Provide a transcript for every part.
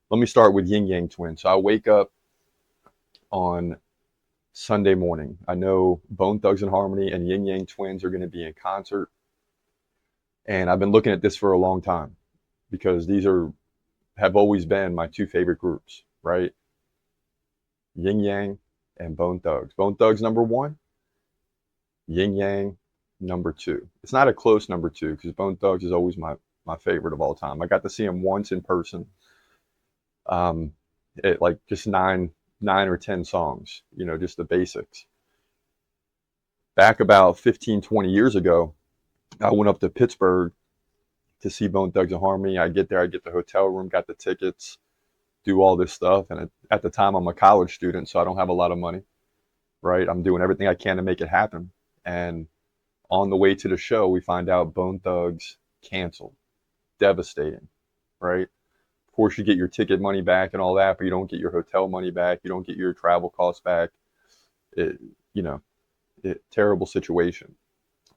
Let me start with Yin Yang Twins. So I wake up on Sunday morning. I know Bone Thugs and Harmony and Yin Yang Twins are going to be in concert, and I've been looking at this for a long time because these are have always been my two favorite groups, right? Yin Yang and Bone Thugs. Bone Thugs number one, Yin Yang number two. It's not a close number two because Bone Thugs is always my favorite of all time. I got to see him once in person. Um, it like just nine or 10 songs, just the basics. Back about 15, 20 years ago, I went up to Pittsburgh to see Bone Thugs and Harmony. I get there, I get the hotel room, got the tickets, do all this stuff. And at the time, I'm a college student, so I don't have a lot of money, right? I'm doing everything I can to make it happen. And on the way to the show, we find out Bone Thugs canceled. Devastating, right? Of course, you get your ticket money back and all that, but you don't get your hotel money back. You don't get your travel costs back. It, you know, terrible situation.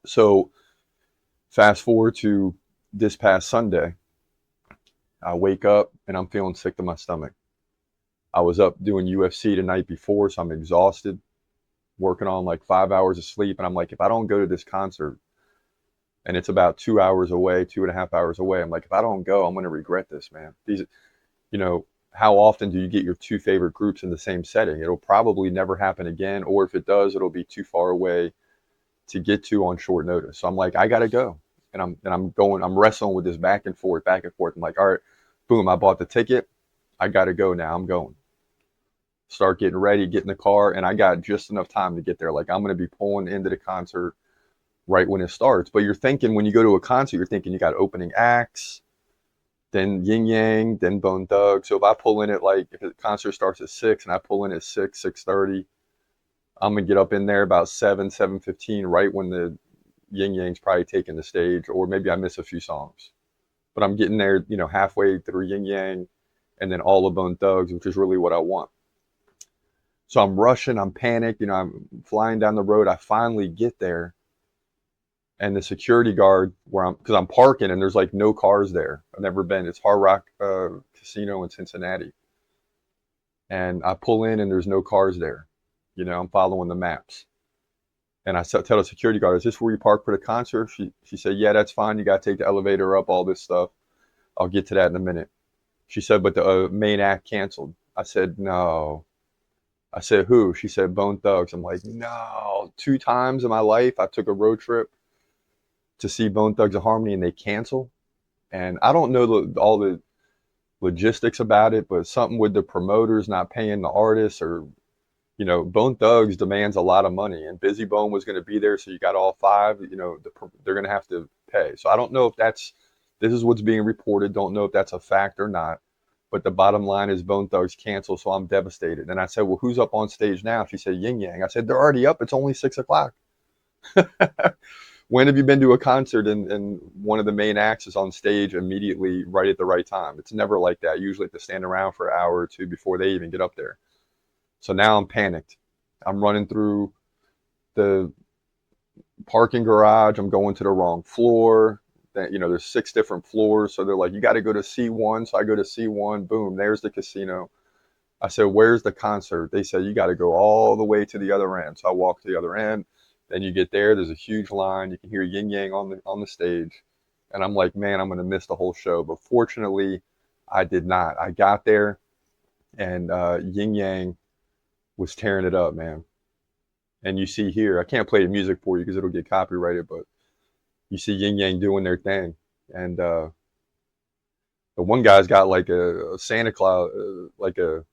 So fast forward to this past Sunday, I wake up and I'm feeling sick to my stomach. I was up doing UFC the night before, so I'm exhausted, working on like 5 hours of sleep. And I'm like, if I don't go to this concert, and it's about 2 hours away, 2.5 hours away, I'm like, if I don't go, I'm going to regret this, man. How often do you get your two favorite groups in the same setting? It'll probably never happen again, or if it does, it'll be too far away to get to on short notice. So I'm like, I gotta go, and I'm going. I'm wrestling with this back and forth, back and forth. I'm like, all right, boom, I bought the ticket. I gotta go now. I'm going. Start getting ready, get in the car, and I got just enough time to get there. Like I'm gonna be pulling into the concert right when it starts. But you're thinking when you go to a concert, you're thinking you got opening acts, then Yin Yang, then Bone Thug. So if I pull in at like if the concert starts at 6 and I pull in at 6:30, I'm gonna get up in there about 7:15, right when the Yin Yang's probably taking the stage, or maybe I miss a few songs. But I'm getting there, halfway through Yin Yang, and then all of Bone Thugs, which is really what I want. So I'm rushing, I'm panicked, I'm flying down the road. I finally get there, and the security guard because I'm parking and there's like no cars there. I've never been. It's Hard Rock Casino in Cincinnati, and I pull in and there's no cars there. I'm following the maps. And I tell the security guard, "Is this where you park for the concert?" She said, "Yeah, that's fine. You got to take the elevator up, all this stuff. I'll get to that in a minute." She said, "But the main act canceled." I said, "No." I said, "Who?" She said, "Bone Thugs." I'm like, "No." 2 times in my life, I took a road trip to see Bone Thugs and Harmony, and they cancel. And I don't know all the logistics about it, but something with the promoters not paying the artists, or Bone Thugs demands a lot of money, and Busy Bone was going to be there, so you got all five. They're going to have to pay. So I don't know if this is what's being reported. Don't know if that's a fact or not. But the bottom line is Bone Thugs canceled, so I'm devastated. And I said, "Well, who's up on stage now?" She said, "Yin Yang." I said, "They're already up. It's only 6 o'clock." When have you been to a concert and one of the main acts is on stage immediately right at the right time? It's never like that. Usually have to stand around for an hour or two before they even get up there. So now I'm panicked. I'm running through the parking garage. I'm going to the wrong floor. There's 6 different floors. So they're like, you got to go to C1. So I go to C1. Boom, there's the casino. I said, where's the concert? They said, you got to go all the way to the other end. So I walk to the other end. Then you get there. There's a huge line. You can hear Yin Yang on the stage. And I'm like, man, I'm going to miss the whole show. But fortunately, I did not. I got there, and Yin Yang was tearing it up, man. And you see here, I can't play the music for you because it'll get copyrighted, but you see Yin Yang doing their thing. And the one guy's got like a Santa Claus, like a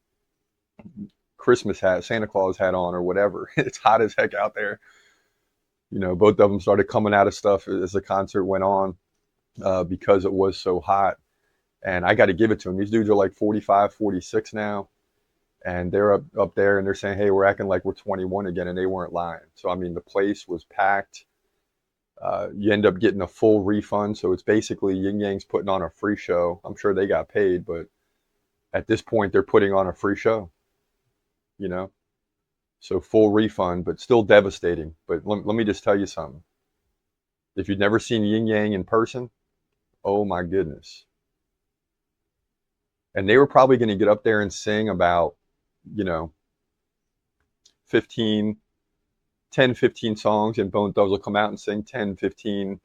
Christmas hat, Santa Claus hat on or whatever. It's hot as heck out there. Both of them started coming out of stuff as the concert went on because it was so hot. And I got to give it to them. These dudes are like 45, 46 now. And they're up there and they're saying, hey, we're acting like we're 21 again. And they weren't lying. So, I mean, the place was packed. You end up getting a full refund. So it's basically Yin Yang's putting on a free show. I'm sure they got paid, but at this point, they're putting on a free show, you know? So full refund, but still devastating. But let me just tell you something. If you've never seen Yin Yang in person, oh my goodness. And they were probably going to get up there and sing about, you know, 15, 10, 15 songs, and Bone Thugs will come out and sing 10, 15,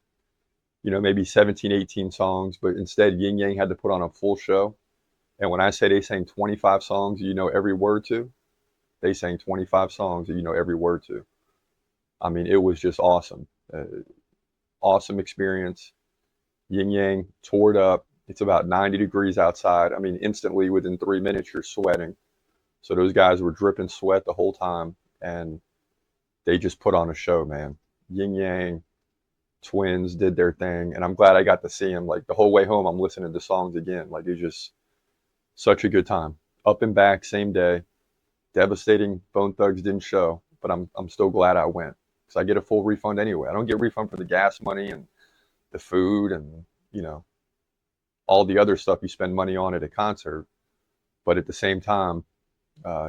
maybe 17, 18 songs. But instead, Ying Yang had to put on a full show. And when I say they sang 25 songs you know every word to, they sang 25 songs that you know every word to. I mean, it was just awesome. Awesome experience. Yin Yang toured up. It's about 90 degrees outside. I mean, instantly within 3 minutes, you're sweating. So those guys were dripping sweat the whole time, and they just put on a show, man. Yin Yang twins did their thing, and I'm glad I got to see them. Like the whole way home, I'm listening to songs again. Like it's just such a good time. Up and back, same day. Devastating. Bone Thugs didn't show, but I'm still glad I went because I get a full refund anyway. I don't get a refund for the gas money and the food and all the other stuff you spend money on at a concert. But at the same time,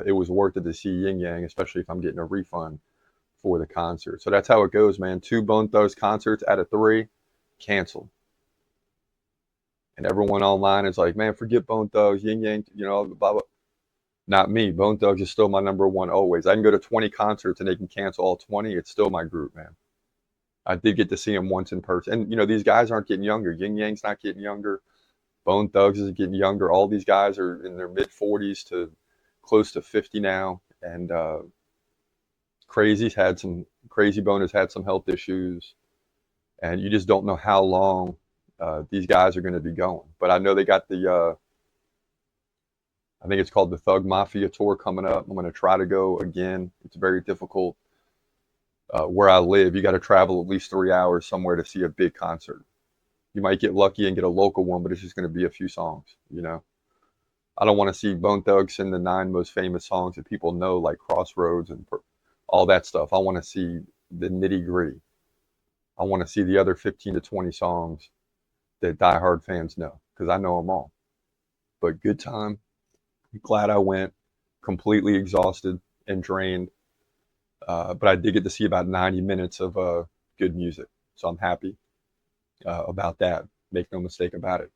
it was worth it to see Yin Yang, especially if I'm getting a refund for the concert. So that's how it goes, man. 2 Bone Thugs concerts out of 3 canceled. And everyone online is like, man, forget Bone Thugs, Yin Yang, blah, blah. Not me. Bone Thugs is still my number one always. I can go to 20 concerts and they can cancel all 20. It's still my group, man. I did get to see them once in person. And, these guys aren't getting younger. Yin Yang's not getting younger. Bone Thugs is getting younger. All these guys are in their mid-40s to close to 50 now. And Crazy Bone has had some health issues. And you just don't know how long these guys are going to be going. But I know they got I think it's called the Thug Mafia Tour coming up. I'm going to try to go again. It's very difficult. Where I live, you got to travel at least 3 hours somewhere to see a big concert. You might get lucky and get a local one, but it's just going to be a few songs, I don't want to see Bone Thugs sing the 9 most famous songs that people know, like Crossroads and all that stuff. I want to see the nitty gritty. I want to see the other 15 to 20 songs that diehard fans know, because I know them all. But good time. Glad I went. Completely exhausted and drained. But I did get to see about 90 minutes of good music. So I'm happy about that. Make no mistake about it.